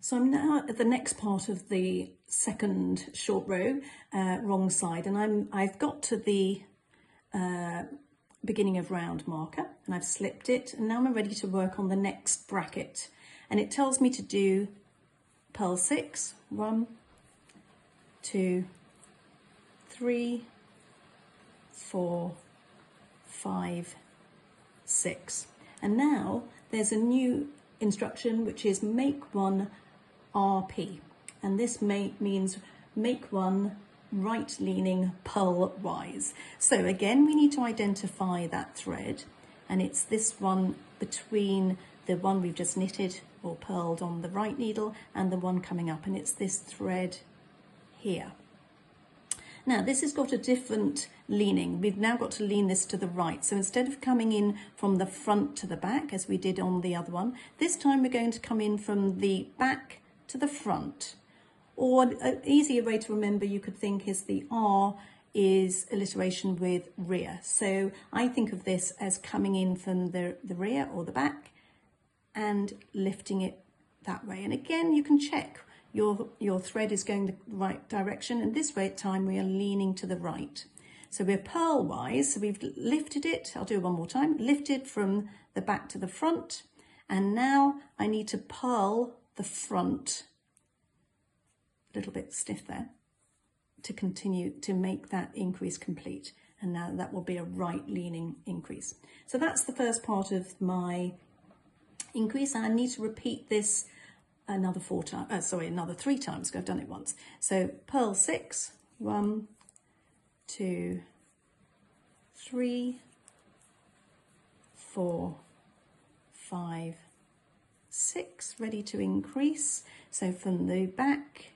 So I'm now at the next part of the second short row, wrong side, and I've got to the beginning of round marker and I've slipped it, and now I'm ready to work on the next bracket, and it tells me to do purl 6, 1, 2, 3, 4, 5, 6, and now there's a new instruction which is make one RP, and this means make one right leaning purl wise. So again, we need to identify that thread, and it's this one between the one we've just knitted or purled on the right needle and the one coming up, and it's this thread here. Now this has got a different leaning. We've now got to lean this to the right. So instead of coming in from the front to the back as we did on the other one, this time we're going to come in from the back to the front. Or an easier way to remember, you could think, is the R is alliteration with rear. So I think of this as coming in from the rear or the back and lifting it that way. And again, you can check your thread is going the right direction, and this time we are leaning to the right. So we're purl wise, so we've lifted it, I'll do it one more time, lifted from the back to the front, and now I need to purl the front, a little bit stiff there, to continue to make that increase complete. And now that will be a right leaning increase. So that's the first part of my increase. I need to repeat this another 3 times, because I've done it once. So purl 6, 1, 2, 3, 4, 5, 6, ready to increase. So from the back,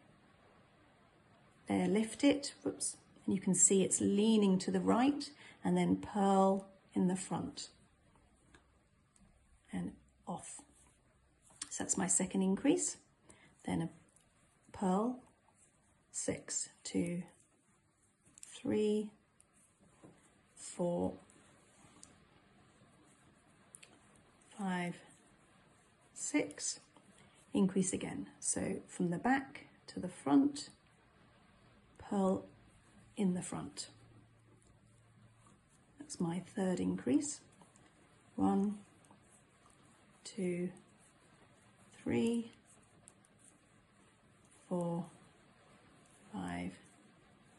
there, lift it, whoops, and you can see it's leaning to the right, and then purl in the front and off. So that's my second increase. Then a purl 6, 2, 3, 4, 5, 6, increase again. So from the back to the front, purl in the front. That's my third increase. 1, 2, 3, 4, 5,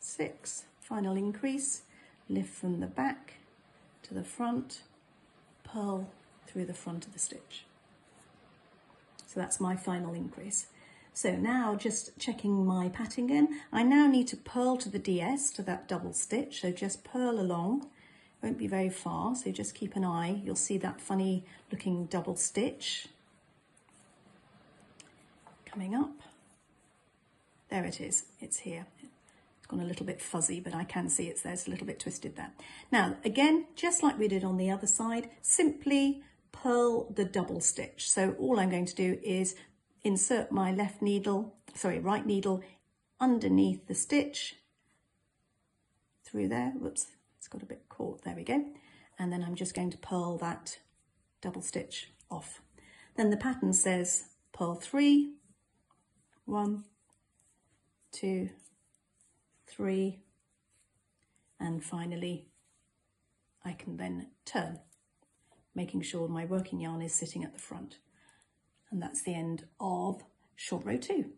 6. Final increase, lift from the back to the front, purl through the front of the stitch. So that's my final increase. So now, just checking my pattern again, I now need to purl to the DS, to that double stitch. So just purl along, won't be very far, so just keep an eye. You'll see that funny looking double stitch coming up. There it is, it's here. It's gone a little bit fuzzy, but I can see it's there. It's a little bit twisted there. Now, again, just like we did on the other side, simply purl the double stitch. So all I'm going to do is insert my right needle underneath the stitch, through there, whoops, it's got a bit caught, there we go. And then I'm just going to purl that double stitch off. Then the pattern says purl 3, 1, 2, 3, and finally I can then turn, making sure my working yarn is sitting at the front. And that's the end of short row 2.